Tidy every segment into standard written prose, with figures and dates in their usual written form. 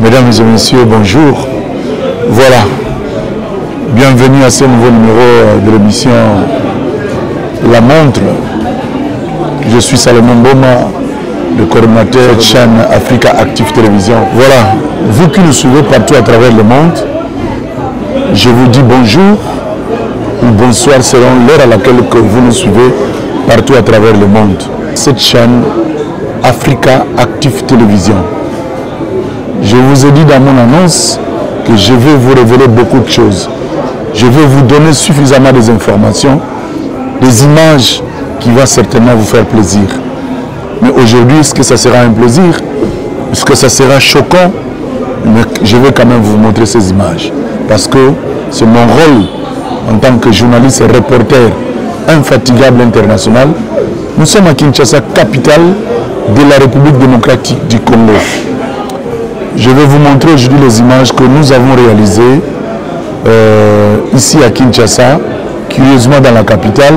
Mesdames et messieurs, bonjour. Voilà, bienvenue à ce nouveau numéro de l'émission La Montre. Je suis Salomon Boma, le coordinateur de la chaîne Africa Active Télévision. Voilà, vous qui nous suivez partout à travers le monde, je vous dis bonjour ou bonsoir selon l'heure à laquelle que vous nous suivez partout à travers le monde. Cette chaîne Africa Active Télévision. Je vous ai dit dans mon annonce que je vais vous révéler beaucoup de choses. Je vais vous donner suffisamment des informations, des images qui vont certainement vous faire plaisir. Mais aujourd'hui, est-ce que ça sera un plaisir? Est-ce que ça sera choquant? Mais je vais quand même vous montrer ces images. Parce que c'est mon rôle en tant que journaliste et reporter infatigable international. Nous sommes à Kinshasa, capitale de la République démocratique du Congo. Je vais vous montrer aujourd'hui les images que nous avons réalisées ici à Kinshasa, curieusement dans la capitale,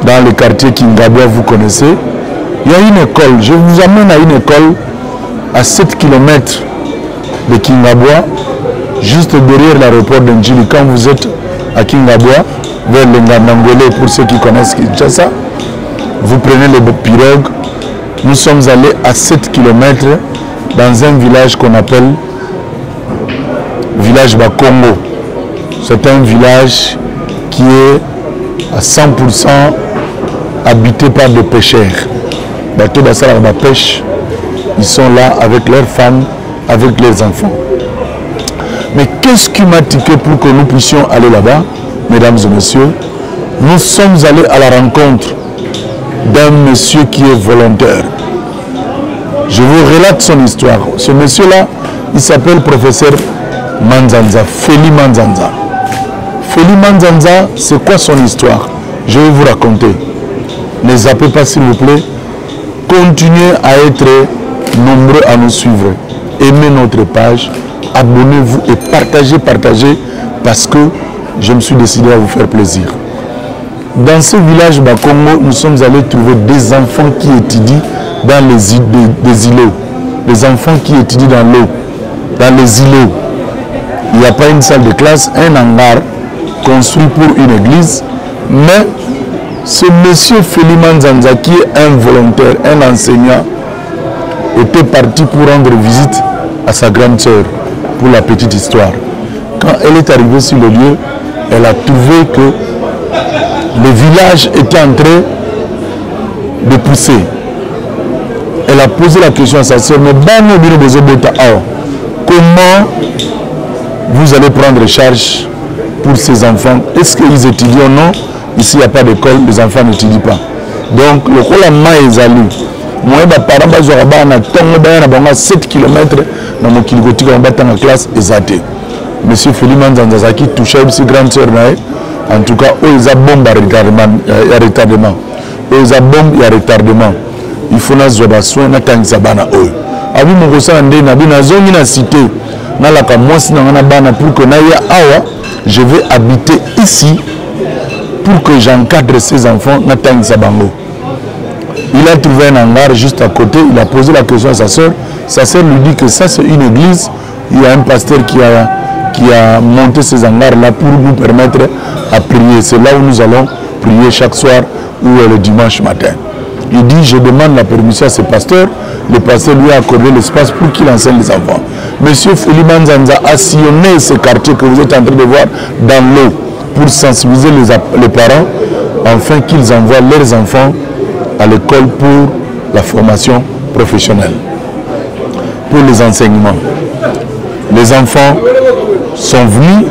dans le quartier Kingabwa, vous connaissez. Il y a une école, je vous amène à une école à 7 km de Kingabwa, juste derrière l'aéroport d'Ndjili. Quand vous êtes à Kingabwa, vers le Ngandangolé, pour ceux qui connaissent Kinshasa, vous prenez le pirogue. Nous sommes allés à 7 km dans un village qu'on appelle village Bakongo. C'est un village qui est à 100% habité par des pêcheurs. Bateau Bassala la pêche, ils sont là avec leurs femmes, avec leurs enfants. Mais qu'est-ce qui m'a tiqué pour que nous puissions aller là-bas, mesdames et messieurs? Nous sommes allés à la rencontre d'un monsieur qui est volontaire. Je vous relate son histoire. Ce monsieur-là, il s'appelle professeur Manzanza, Feli Manzanza. Feli Manzanza, c'est quoi son histoire? Je vais vous raconter. Ne zappez pas s'il vous plaît. Continuez à être nombreux à nous suivre. Aimez notre page, abonnez-vous et partagez parce que je me suis décidé à vous faire plaisir. Dans ce village Bakongo, nous sommes allés trouver des enfants qui étudient dans des îlots. Des enfants qui étudient dans l'eau, dans les îlots. Il n'y a pas une salle de classe, un hangar construit pour une église, mais ce monsieur Feli Manzanza, qui est un volontaire, un enseignant, était parti pour rendre visite à sa grande sœur, pour la petite histoire. Quand elle est arrivée sur le lieu, elle a trouvé que le village était en train de pousser. Elle a posé la question à sa sœur, mais comment vous allez prendre charge pour ces enfants? Est-ce qu'ils étudient ou non? Ici, il n'y a pas d'école, les enfants n'étudient pas. Donc, le Kolama est allé. Moi, mes parents, 7 km dans mon kilogoti, dans la classe, exacté. Monsieur Feli Manzanza qui touchait aussi grande sœur, en tout cas, ils ont bombe à retardement. Ils ont bombe à retardement. Il faut que nous soyons na tangisabana eux. Abi mokosa ndé na bina zongi na cité na la kamosi na ngana bana pour que naia awa je vais habiter ici pour que j'encadre ces enfants na tangisabango. Il a trouvé un hangar juste à côté, il a posé la question à sa sœur lui dit que ça c'est une église, il y a un pasteur qui a monté ces hangars là pour nous permettre à prier. C'est là où nous allons prier chaque soir ou le dimanche matin. Il dit, je demande la permission à ce pasteur. Le pasteur lui a accordé l'espace pour qu'il enseigne les enfants. Monsieur Feli Manzanza a sillonné ce quartier que vous êtes en train de voir dans l'eau pour sensibiliser les parents afin qu'ils envoient leurs enfants à l'école pour la formation professionnelle, pour les enseignements. Les enfants sont venus,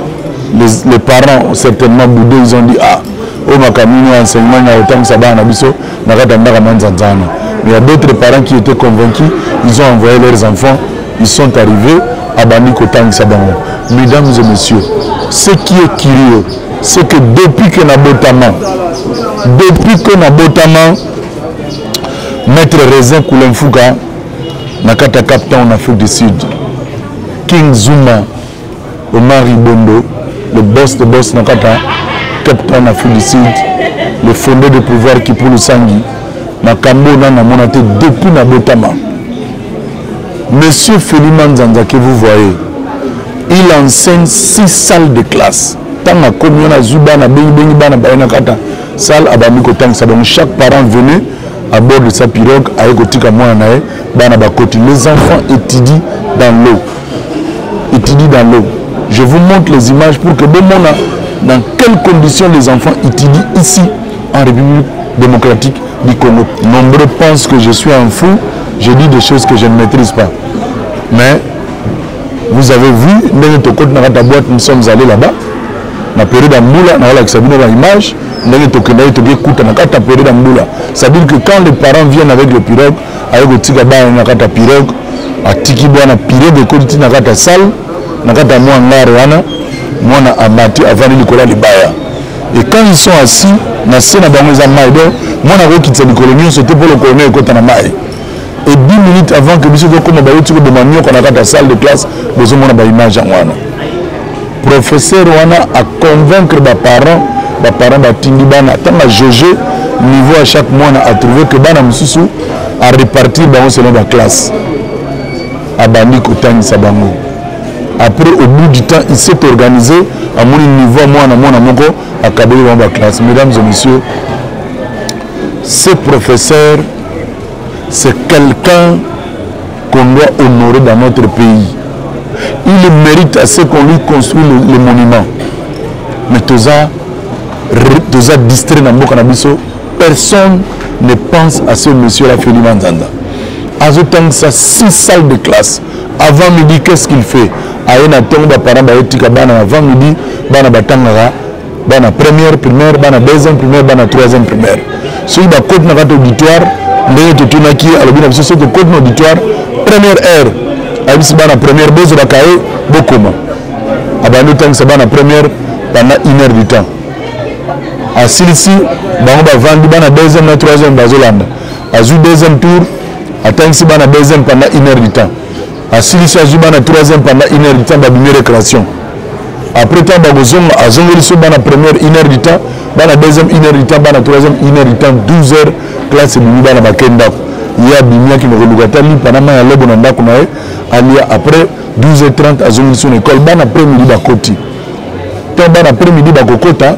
les parents ont certainement boudé, ils ont dit, ah, mais il y a d'autres parents qui étaient convaincus, ils ont envoyé leurs enfants, ils sont arrivés à Bani Kotang Sabango. Mesdames et messieurs, ce qui est curieux, c'est que depuis que Nabotama, Maître Raisin Koulenfouka, Nakata Captain en Afrique du Sud, King Zuma, Omar Ibondo, le boss de boss Nakata, Captain en Afrique du Sud, le fondé de pouvoir qui pour le Sangui, Makambo n'a monté depuis Nabotama. Monsieur Félix Nzanza que vous voyez, il enseigne 6 salles de classe. Tant à combien à Zuba, na Bengi Bana Bayanakata, salle à Bamiko Tang Sabon. Chaque parent venait à bord de sa pirogue, à Ekotika Moanae, Bana Bakoti. Les enfants étudient dans l'eau. Étudient dans l'eau. Je vous montre les images pour que bon monde, dans quelles conditions les enfants étudient ici, en République démocratique du Congo. Nombreux pensent que je suis un fou, je dis des choses que je ne maîtrise pas. Mais vous avez vu, nous sommes allés là-bas, la période d'Amboula, on a l'image, c'est-à-dire que quand les parents viennent avec le pirogue, avec le tigaba, on a la pirogue, à Tikibo, on a pirogue, on a la salle, on a la moine, on a abattu avant Nicolas Libaya. Et quand ils sont assis, na scène dans les amaïdo, moi na qui le colonial, c'était pour le colonel côté na maï. Et 10 minutes avant que monsieur comme ba yotu de manio qu'on a dans la salle de classe, besoin na ba image en wana. Professeur wana a convaincre ba parents ba tindi bana tant à jauger niveau à chaque mois a trouvé que bana mususu à répartir ba selon la classe. Abani kotani sabango. Après, au bout du temps, il s'est organisé à mon niveau, à Kabeli dans la classe. Mesdames et messieurs, ce professeur, c'est quelqu'un qu'on doit honorer dans notre pays. Il mérite assez qu'on lui construise les monuments. Mais tous a distrait dans le Boka, personne ne pense à ce monsieur-là, Félix Nzanza. Ajoutant ça 6 salles de classe. Avant midi, qu'est-ce qu'il fait? Aïna tomba parents baetika bana avant midi, bana batangara, bana première primaire, bana deuxième primaire, bana troisième primaire. Si il y a côte na auditoire, ndenge totunaki alobina biso que côte auditoire première heure. Abisi bana première bozo bakaye bokoma. Abanu tang sa bana première pendant 1 heure du temps. À Silisi, bango ba vandi bana deuxième na troisième bazolanda. Azu deuxième tour, attend si bana deuxième pendant 1 heure du temps. À Silisi azuba na troisième pendant 1 heure du temps ba bimi récréation. Après temps ba gozonga azongeli so bana première 1 heure du temps, bana deuxième 1 heure du temps, bana troisième 1 heure du temps, 12 heures classe bimi bana bakenda. Il y a bimia qui me relugata li pendant ya lobo na ndako na e ali après 12h30 azongeli son école bana après-midi ba koti. Tant bana après-midi ba kokota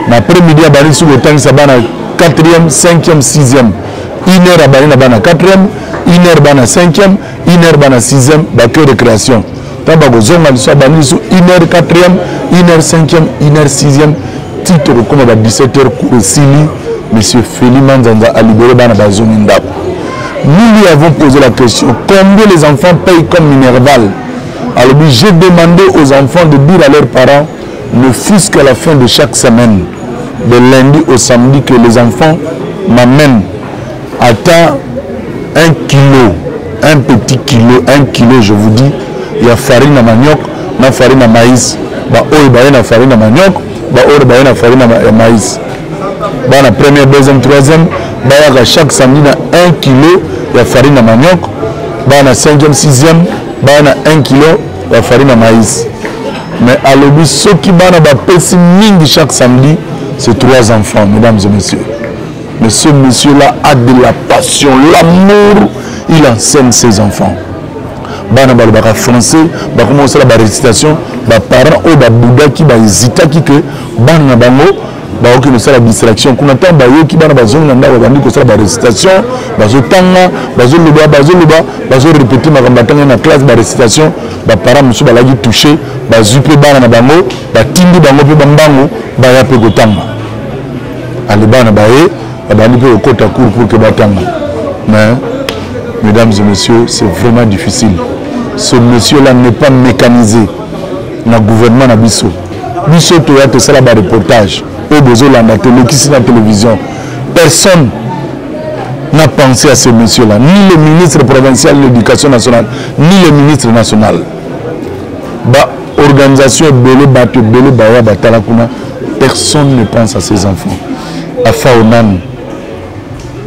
na après-midi abali sur le temps ça bana 4e, 5e, 6e. 1 heure abali na bana 4e, 1 heure bana 5e, 1 heure bana 6e, bac de création. Tant que vous avez 1 heure 4e, 1 heure 5e, 1 heure 6e, titre comme à 17h pour Sili, monsieur Félix Nzanza a libéré bana bazomindap. Nous lui avons posé la question, combien les enfants payent comme Minerval? Alors j'ai demandé aux enfants de dire à leurs parents, ne fût-ce qu'à la fin de chaque semaine, de lundi au samedi, que les enfants m'amènent à 1 kilo, un petit kilo, 1 kilo, je vous dis, il y a farine à manioc, na farine à maïs, bah oh il y a farine à manioc, bah oh il y a farine à maïs. Bah la première, deuxième, troisième, bah il y a chaque samedi na 1 kilo, il y a farine à manioc, bah la 5e, 6e, bah il y a 1 kilo, il y a farine à maïs. Mais à l'obus, ceux qui bah pessi ming chaque samedi, c'est 3 enfants, mesdames et messieurs. Mais ce monsieur-là a de la passion, l'amour, il enseigne ses enfants. Bana balobaka français, ba commencer la récitation, ba parents ou ba bouddha qui ba hésita qui que bana bango ba oki no sala distraction kuna ta ba yoki bana bazonga ndako bandi ko sala ba récitation, bazotanga, bazo répéter makamba tanga na classe ba récitation, ba parents musu ba lagi toucher, ba zupe bana na bango, ba tindi bango pe bambango, ba ya pe kotanga. Ali bana ba e ba ni pe okota cour pour que batanga. Mais mesdames et messieurs, c'est vraiment difficile. Ce monsieur-là n'est pas mécanisé dans le gouvernement na biso. Biso to ya to sala ba reportage au besoin la télévision. Personne n'a pensé à ce monsieur-là, ni le ministre provincial de l'éducation nationale, ni le ministre national. Ba organisation belé bato belé baya batala kuna, personne ne pense à ces enfants. À Faonan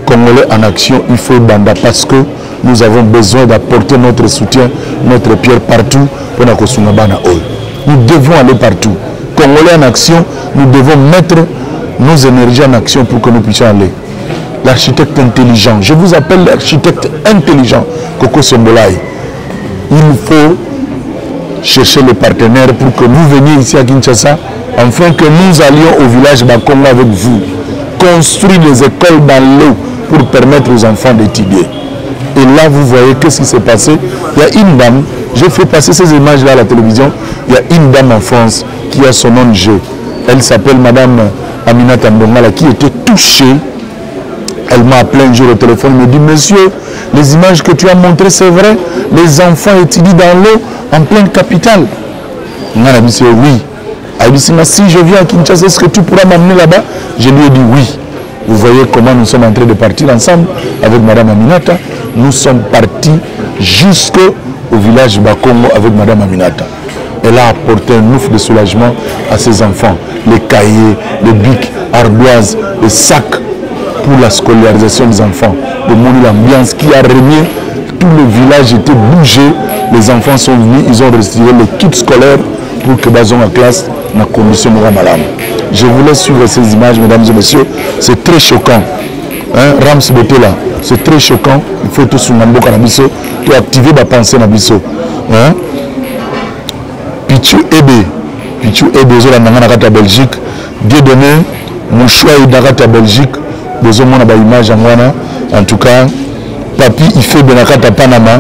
Congolais en action, il faut banda parce que nous avons besoin d'apporter notre soutien, notre pierre partout pour la Kosungabana Oil. Nous devons aller partout. Congolais en action, nous devons mettre nos énergies en action pour que nous puissions aller. l'architecte intelligent. Je vous appelle l'architecte intelligent, Coco Sombolay. Il faut chercher les partenaires pour que vous veniez ici à Kinshasa, afin que nous allions au village Bakongo avec vous. Construire des écoles dans l'eau pour permettre aux enfants d'étudier. Et là, vous voyez qu'est-ce qui s'est passé. Il y a une dame, j'ai fait passer ces images-là à la télévision. Il y a une dame en France qui a son nom de jeu. Elle s'appelle Madame Aminata Mbongala, qui était touchée. Elle m'a appelé un jour au téléphone, elle me dit, monsieur, les images que tu as montrées, c'est vrai, les enfants étudient dans l'eau en pleine capitale. On a dit, oui. Elle dit, si je viens à Kinshasa, est-ce que tu pourras m'amener là-bas? Je lui ai dit oui. Vous voyez comment nous sommes en train de partir ensemble avec Madame Aminata. Nous sommes partis jusqu'au village Bakongo avec Madame Aminata. Elle a apporté un ouf de soulagement à ses enfants. Les cahiers, les bics, ardoises, les sacs pour la scolarisation des enfants. Le monde, l'ambiance qui a régné, tout le village était bougé. Les enfants sont venus, ils ont retiré les kits scolaires pour que basons en classe dans la condition de Ramalam. Je vous laisse suivre ces images, mesdames et messieurs. C'est très choquant. Hein? Rams Botela, c'est très choquant. Il faut tout sur Nambo Kanabiso, tout activer la pensée Nabiso. Hein? Pichu Ebe, Zola Nangana Belgique, Dieu donné, mon choix est d'Arata Belgique, besoin de mon image en tout cas, Papi, il fait Benakata Panama,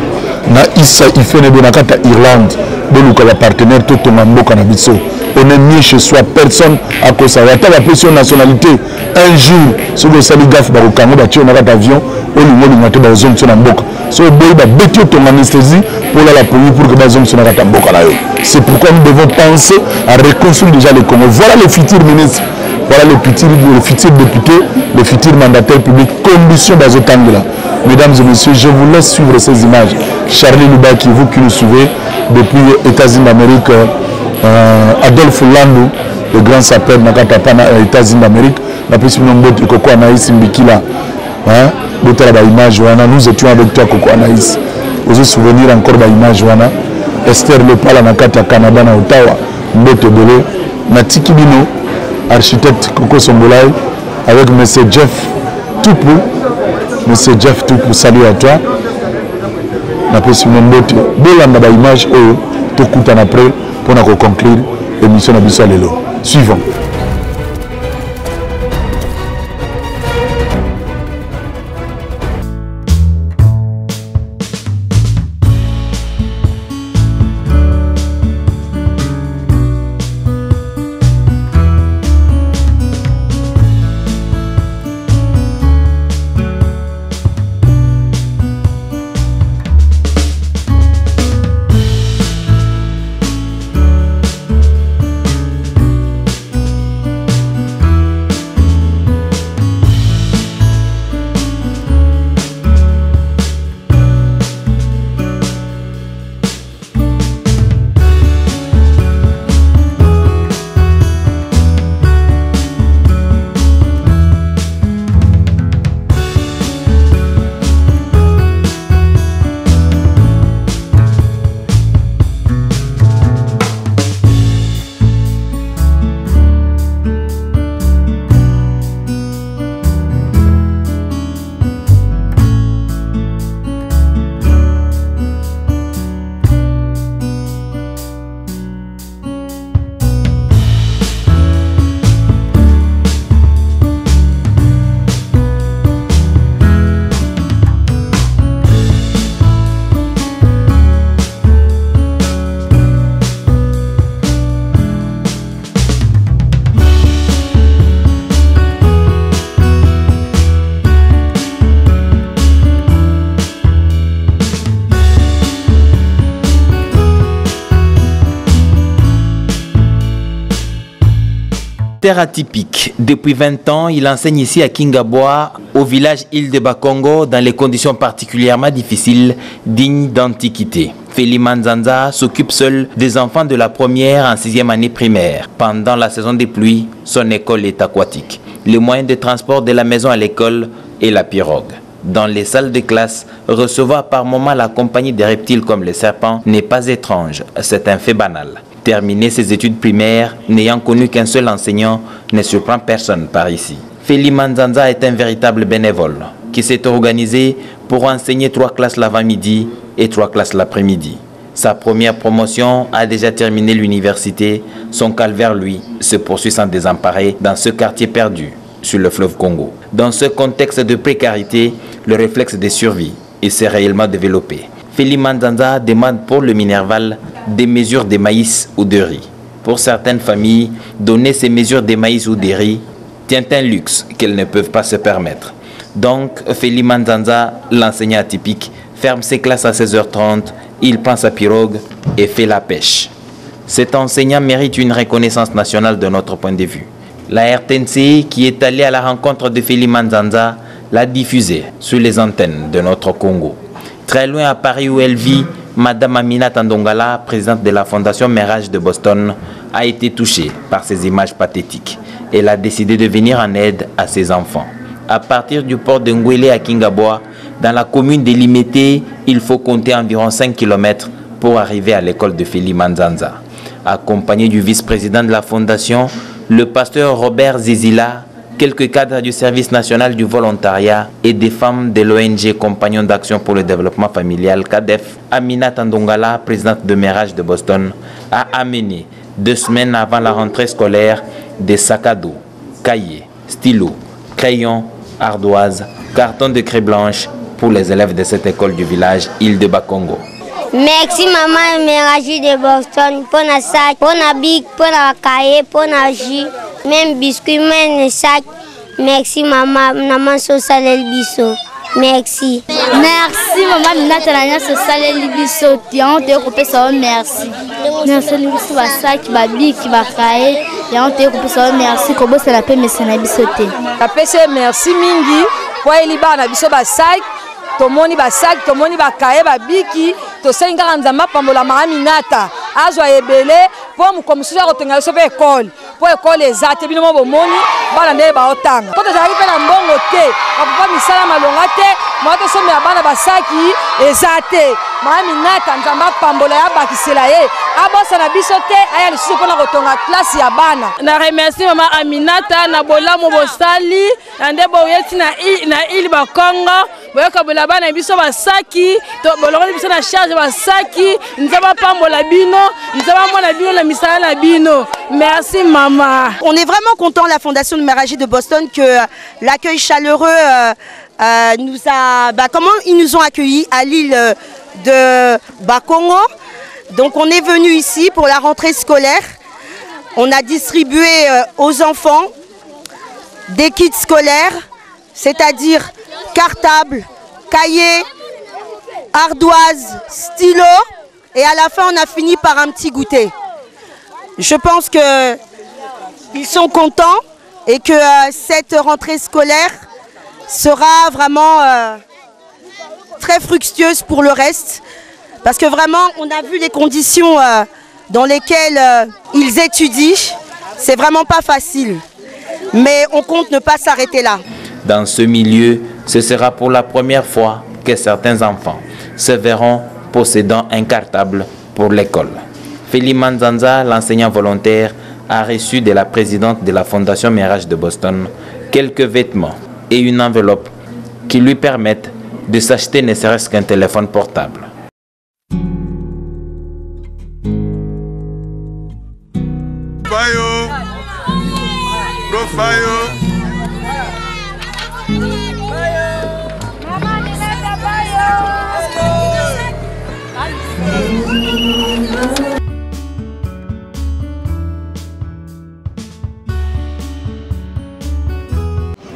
na Issa, il fait Benakata Irlande, de la partenaire tout ton Nambo Kanabiso. On est mieux chez soi, personne à cause de ça. Il y a la pression de nationalité. Un jour, si vous avez gaffe, vous avez un avion, vous avez un zone sur la boca. Si vous avez ton anesthésie pour la police pour que vous ayez un boca. C'est pourquoi nous devons penser à reconstruire déjà les Congo. Voilà le futur ministre, voilà le futur député, le futur mandataire public, condition dans ce temps-là. Mesdames et messieurs, je vous laisse suivre ces images. Charlie Lubaki, vous qui nous suivez depuis les États-Unis d'Amérique, Adolphe Landou, le grand sapeur Nakatapana aux États-Unis d'Amérique, la personne de Coco Anaïs Mbikila, nous étions avec toi Coco Anaïs. Vous vous souvenez encore de l'image Esther Lepala Nakata Canada na Ottawa, Mbote Bolo, Natiki Bino, architecte Coco Sombolay, avec M. Jeff Toupou. M. Jeff Toupou, salut à toi. La personne Mbote Bolo na l'image tout coûte en après. Pour conclure l'émission de Bissau Lelo. Suivons. Atypique. Depuis 20 ans, il enseigne ici à Kingaboa, au village Île de Bakongo, dans les conditions particulièrement difficiles, dignes d'antiquité. Feli Manzanza s'occupe seul des enfants de la première en 6e année primaire. Pendant la saison des pluies, son école est aquatique. Les moyens de transport de la maison à l'école est la pirogue. Dans les salles de classe, recevoir par moment la compagnie des reptiles comme les serpents n'est pas étrange, c'est un fait banal. Terminer ses études primaires, n'ayant connu qu'un seul enseignant, ne surprend personne par ici. Feli Manzanza est un véritable bénévole qui s'est organisé pour enseigner 3 classes l'avant-midi et 3 classes l'après-midi. Sa première promotion a déjà terminé l'université. Son calvaire, lui, se poursuit sans désemparer dans ce quartier perdu sur le fleuve Congo. Dans ce contexte de précarité, le réflexe de survie s'est réellement développé. Feli Manzanza demande pour le Minerval des mesures de maïs ou de riz. Pour certaines familles, donner ces mesures de maïs ou de riz tient un luxe qu'elles ne peuvent pas se permettre. Donc, Feli Manzanza, l'enseignant atypique, ferme ses classes à 16h30, il prend sa pirogue et fait la pêche. Cet enseignant mérite une reconnaissance nationale de notre point de vue. La RTNC, qui est allée à la rencontre de Feli Manzanza, l'a diffusé sur les antennes de notre Congo. Très loin à Paris où elle vit, Madame Aminata Ndongala, présidente de la Fondation Mérage de Boston, a été touchée par ces images pathétiques. Elle a décidé de venir en aide à ses enfants. À partir du port de Ngwele à Kingaboa, dans la commune de Limete, il faut compter environ 5 km pour arriver à l'école de Feli Manzanza. Accompagné du vice-président de la fondation, le pasteur Robert Zizila, quelques cadres du service national du volontariat et des femmes de l'ONG Compagnons d'Action pour le Développement Familial, CADEF, Aminata Ndongala, présidente de Mérage de Boston, a amené 2 semaines avant la rentrée scolaire des sacs à dos, cahiers, stylos, crayons, ardoises, cartons de craie blanche pour les élèves de cette école du village Île de Bakongo. Merci maman Mérage de Boston pour la sac, pour la bic, pour la cahier, pour la jus, même biscuit, même sac. Merci maman, maman Sosale Libiso. Merci. Merci maman Minata Sosale Libiso. Tiens, te coupé ça, merci. Merci Libiso va sac, va bic, va cahier. Et on te coupé ça, merci. Kobo c'est la paix, mais c'est la bisoté. La paix c'est merci mingi. Pour Eliba na biso ba sac. Tomoni ba sac, tomoni ba kaye ba biki, to senga nzamba pambola Aminata. Azwa ebele, pour mu komisuya kotenga so be école. Pour école ezate bino mo moni, bana nde ba otanga. Poto zali pe na mbongo te, papa misala malonga te, moto so me bana ba saki ezate. Aminata nzamba pambola ya bakisela ye. Abosa na biso te, aya lisusu pona kotonga classe ya bana. Na remercie maman Aminata na bolamu bosali, ande boyeti na Île Bakongo. Boyoka bola bana biso basaki, to bolongo biso na charge basaki, nzaba pambola bino, nzaba mona bino na misala na bino. Merci maman. On est vraiment content la Fondation de Mérage de Boston que l'accueil chaleureux nous a comment ils nous ont accueillis à l'île de Bakongo. Donc on est venu ici pour la rentrée scolaire. On a distribué aux enfants des kits scolaires, c'est-à-dire cartables, cahiers, ardoises, stylos, et à la fin on a fini par un petit goûter. Je pense qu'ils sont contents et que cette rentrée scolaire sera vraiment très fructueuse pour le reste, parce que vraiment on a vu les conditions dans lesquelles ils étudient. C'est vraiment pas facile, mais on compte ne pas s'arrêter là. Dans ce milieu, ce sera pour la première fois que certains enfants se verront possédant un cartable pour l'école. Feli Manzanza, l'enseignant volontaire, a reçu de la présidente de la Fondation Mérage de Boston quelques vêtements et une enveloppe qui lui permettent de s'acheter ne serait-ce qu'un téléphone portable.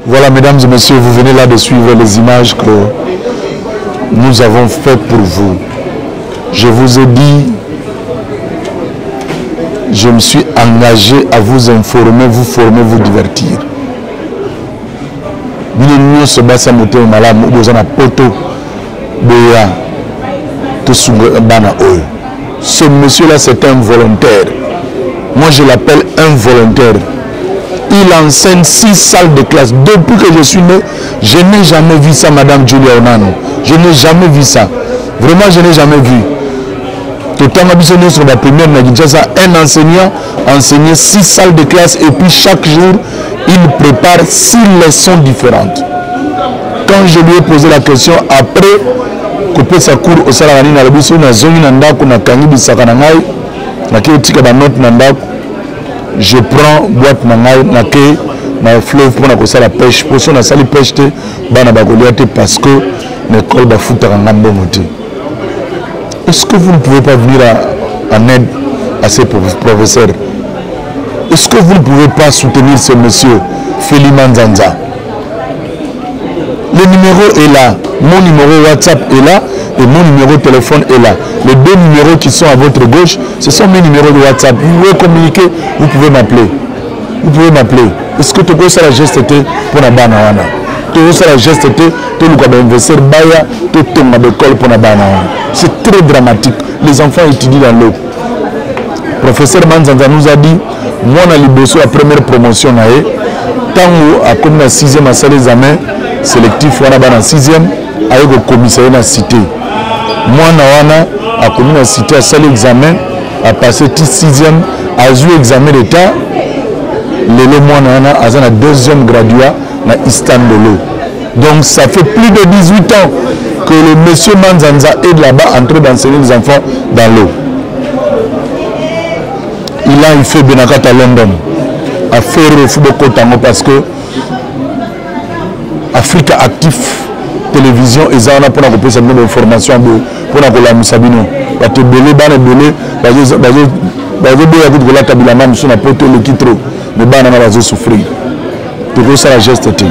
Voilà, mesdames et messieurs, vous venez là de suivre les images que nous avons faites pour vous. Je vous ai dit, je me suis engagé à vous informer, vous former, vous divertir. Ce monsieur-là, c'est un volontaire. Moi, je l'appelle un volontaire. Il enseigne 6 salles de classe. Depuis que je suis né, je n'ai jamais vu ça, Madame Julia Onano. Je n'ai jamais vu ça. Vraiment, je n'ai jamais vu. Sur la première, un enseignant enseignait 6 salles de classe et puis chaque jour, il prépare 6 leçons différentes. Quand je lui ai posé la question, après que sa cour au Salarani na labiso na zongi na ndako na kangi bisaka na ngai na ke tika ba note na ndako, je prends boîte na ngai na ke na fleuve pour na ko sala pêche pour so na sali pêche te bana ba goliate parce que l'école ba futa ngambo moté. Est-ce que vous ne pouvez pas venir en aide à ces professeurs? Est-ce que vous ne pouvez pas soutenir ce monsieur Feliman Zanza? Le numéro est là, mon numéro WhatsApp est là et mon numéro de téléphone est là. Les deux numéros qui sont à votre gauche, ce sont mes numéros de WhatsApp. Vous pouvez communiquer, vous pouvez m'appeler. Vous pouvez m'appeler. Est-ce que tu peux faire la geste pour la banane? Tu peux faire la geste pour investir baya, tu tombes à l'école pour la banane. C'est très dramatique. Les enfants étudient dans l'eau. Le professeur Manzanza nous a dit, moi on a libéré la première promotion, tant à comme la 6e à salle examen sélectif, on a dans la 6e avec le commissariat de la cité. Moi on a comme la cité à salle examen, à passer 6e, à jouer examen d'état. Le moi on a la 2e graduat dans Istanbul. Donc ça fait plus de 18 ans que le monsieur Manzanza est là-bas en train d'enseigner les enfants dans l'eau. Il fait Benakata à London. A faire le football Tango parce que Africa Active Télévision et ça on a pour la repérer cette nouvelle information pour la colla Moussabino. Parce que belé ban belé bazo la tabila même sur la pote le kitro mais ban na bazo souffrir. Tout ça la geste était.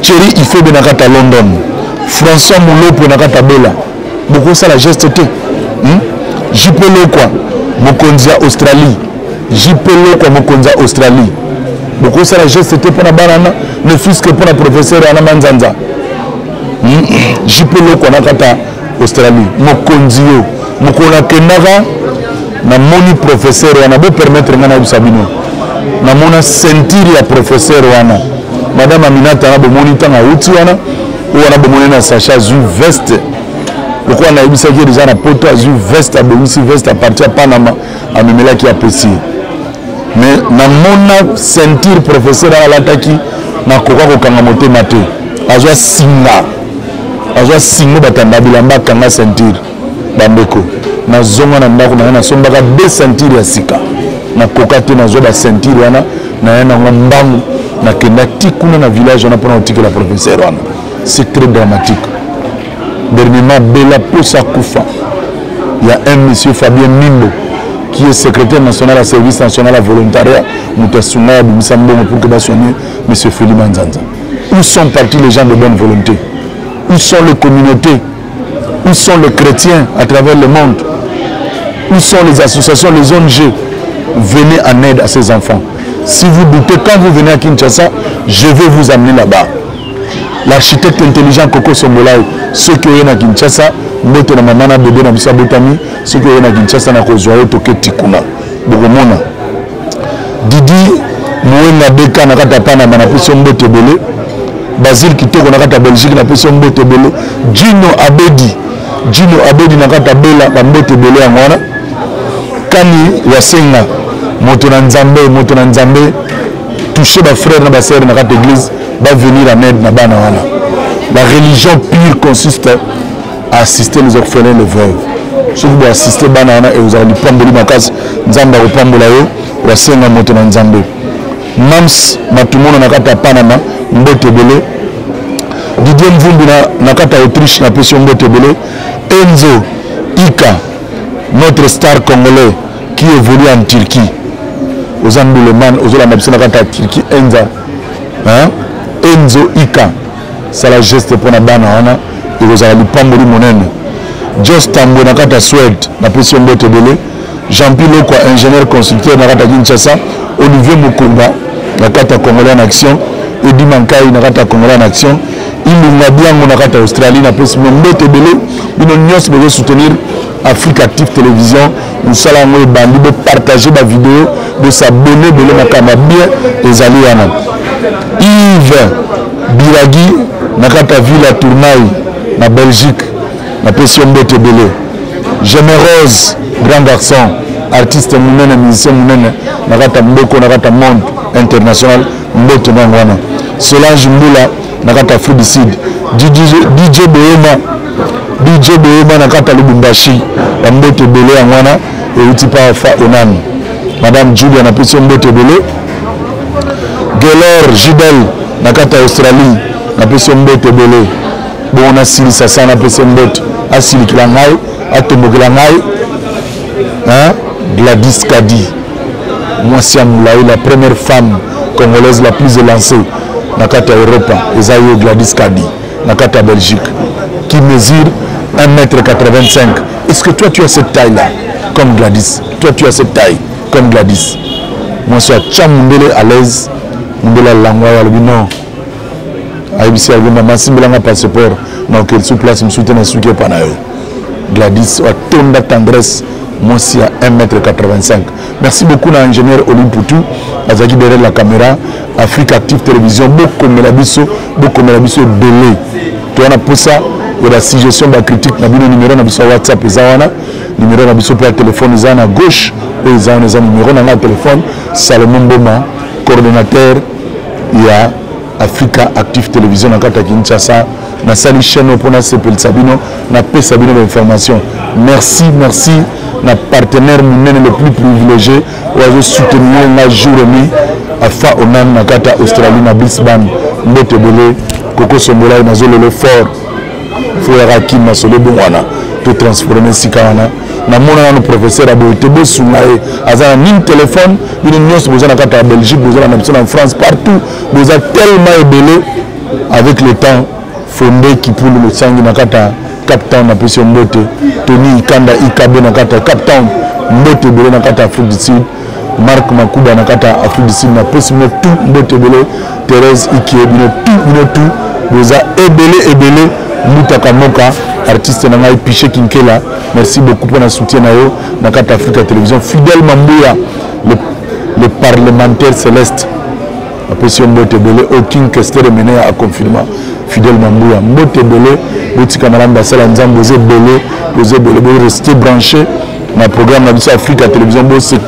Thierry il fait Benakata à London. François Moulot pour Benakata Bella. Beaucoup ça la geste était. Jipelo quoi. Mokonzia Australie. Jipelo quoi Mokonzia Australie. Beaucoup ça la geste c'était pour la banane, ne fût-ce que pour la professeur Anna Manzanza. Jipelo quoi Nakata Australie. Mokonzio. Mokona Kenara na moni professeur Anna peut permettre ngana Sabino. Na mona sentir ya professeur Anna. Madame Aminata na bomoni tanga uti wana ou ana bomoni na Sacha zu veste. Pourquoi on a eu ça qui est déjà la poto à veste à Bomissi veste à partir à Panama à Mimela qui apprécie. Mais dans mon sentir professeur à l'attaque na koka ko kanga moté maté. Azwa singa batanda bilamba kanga sentir bambeko. Na zonga na ndako na sombaka de sentir ya sika. Na koka te na zo ba sentir wana na yana ngombangu na kenda tikuna na village on a prendre la professeur wana. C'est très dramatique. Dernièrement, Bella Posa Koufa. Il y a un monsieur Fabien Mimbo qui est secrétaire national à service national à volontariat. Moutassuna, Bimissambo, pour que bassionner monsieur Félix Manzanza. Où sont partis les gens de bonne volonté? Où sont les communautés? Où sont les chrétiens à travers le monde? Où sont les associations, les ONG? Venez en aide à ces enfants. Si vous doutez, quand vous venez à Kinshasa, je vais vous amener là-bas. L'architecte intelligent Koko Sombolai, ceux qui sont à Kinshasa, Mbote na Mamana Bébé na Bisa Botami, ceux qui sont à Kinshasa na Kozwayo Toke Tikuna. Bogomona. Didi Mouenga Beka na kata Panama na Piso Mbote Bele. Basile Kitoko na kata Belgique na Piso Mbote Bele. Gino Abedi na kata Bela na Mbote Bele Angwana. Kani Wasenga moto na Nzambe toucher ba frère na ba sœur na kata église va venir en aide na bana wana. La religion pure consiste à assister les orphelins, les veuves. Si vous assistez bana wana et vous allez prendre makas Nzamba ko pambola yo Wasenga moto na Nzambe. Mams matumona na kata Panama Mbote Bele. Didier Mvumbi na kata Autriche na pesi Mbote Bele. Enzo Ika, notre star congolais qui évolue en Turquie. Aux Andouleman, aux Olamabsina kata Turquie Enza. Enzo Ika, c'est la geste pour la banane et vous allez pamboli monene. Just Tambo na kata Suède, na pesi Mbote Bele. Jean-Pierre Lokwa, ingénieur constructeur na kata Kinshasa. Olivier Mukumba, na kata Congolais en action. Edi Mankai na kata Congolais en action. Ilunga Biango na kata Australie na pesi Mbote Bele. Bino nyos bezo soutenir Afrique Active Télévision. Nous allons bandi de partager ma vidéo, de s'abonner, de le makama bien les alliés. Yves Biragi, Nakata Villa Tournaï, na Belgique, na Pession Mbote Bele. J'aime Rose, grand garçon, artiste mounene, musicien mounene, Nakata Mboko, Nakata Monde, international mbote nangwana Solange Mbula na kata Afrique du Sud DJ Boema na kata Lubumbashi ya mbote bele yangwana euti pa fa onan Madame Julia na pesi mbote bele Gelor Jibel na kata Australie na pesi mbote bele bon na silisa sana pesi mbote asili kilangai atombokela ngai hein Gladys Kadi Mwasi Moulaï, la première femme congolaise la plus élancée Nakata Europa, Esaïe Gladys Kadi, Nakata Belgique, qui mesure 1,85 m. Est-ce que toi tu as cette taille-là, comme Gladys? Toi tu as cette taille, comme Gladys? Moi je suis à Mundele à l'aise, Mundele Langwa, non. Aïbisi Algoma, Massimbilanga passeport, donc elle sous place, me soutient à Souké Panayo. Gladys, à tonne de tendresse. Moi aussi à 1,85 m. Merci beaucoup à l'ingénieur Olim Poutou, Azaki derrière la caméra, Afrique Active Télévision, beaucoup de Melabiso belé. Tu as pour ça, il y a la suggestion de la critique, il y a un numéro de WhatsApp, il y a un numéro de téléphone, il y a à gauche, il y a un numéro de téléphone, Salomon Boma, coordonnateur, il y a Africa Active Télévision, dans Kata Kinshasa, na sali chaîne pour na sepel Sabino, na paix Sabino d'information. Merci. Na partenaire le plus privilégié où je soutenir la journée à fa onan na kata Australie na Brisbane mbote belé Koko Sombola na zolo le fort frère Hakim na solo bongwana tout transformer sikana na mona na professeur abote bosungae azana nim téléphone une nyos boza na kata Belgique boza na en France partout boza tellement ébélé avec le temps fondé qui pour le sangi na kata Cap Town na pression mbote Tony Kanda Ikabe na kata Cap Town mbote bele na kata Afrique du Sud Marc Makuba na kata Afrique du Sud na pression tout mbote bele Thérèse Ikie bino tout boza ebele Mutaka Moka artiste na ngai Piché Kinkela merci beaucoup pour le soutien na yo na kata Africa Télévision Fidèle Mambuya le parlementaire céleste la pression mbote bele aucune question mené à confinement Fidèle Mambuya mbote bele Bouti camarade Bassala Nzambo vous restez branchés dans le programme de Africa Télévision, vous êtes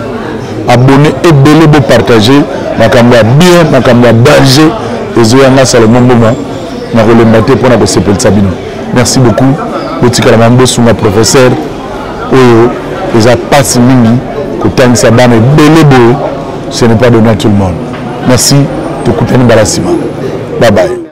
abonnés et belé, vous partagez, Nakamba bien, Nakamba danger, et Zoyanga Salomon Boma, Nakolembate pour la sepel Sabino. Merci beaucoup, Bouti camarade Bossuma professeur, Oyo, les a passé mingi, Kotang Saban et belé beau, ce n'est pas donné à tout le monde. Merci, Tokutani Balassima. Bye bye.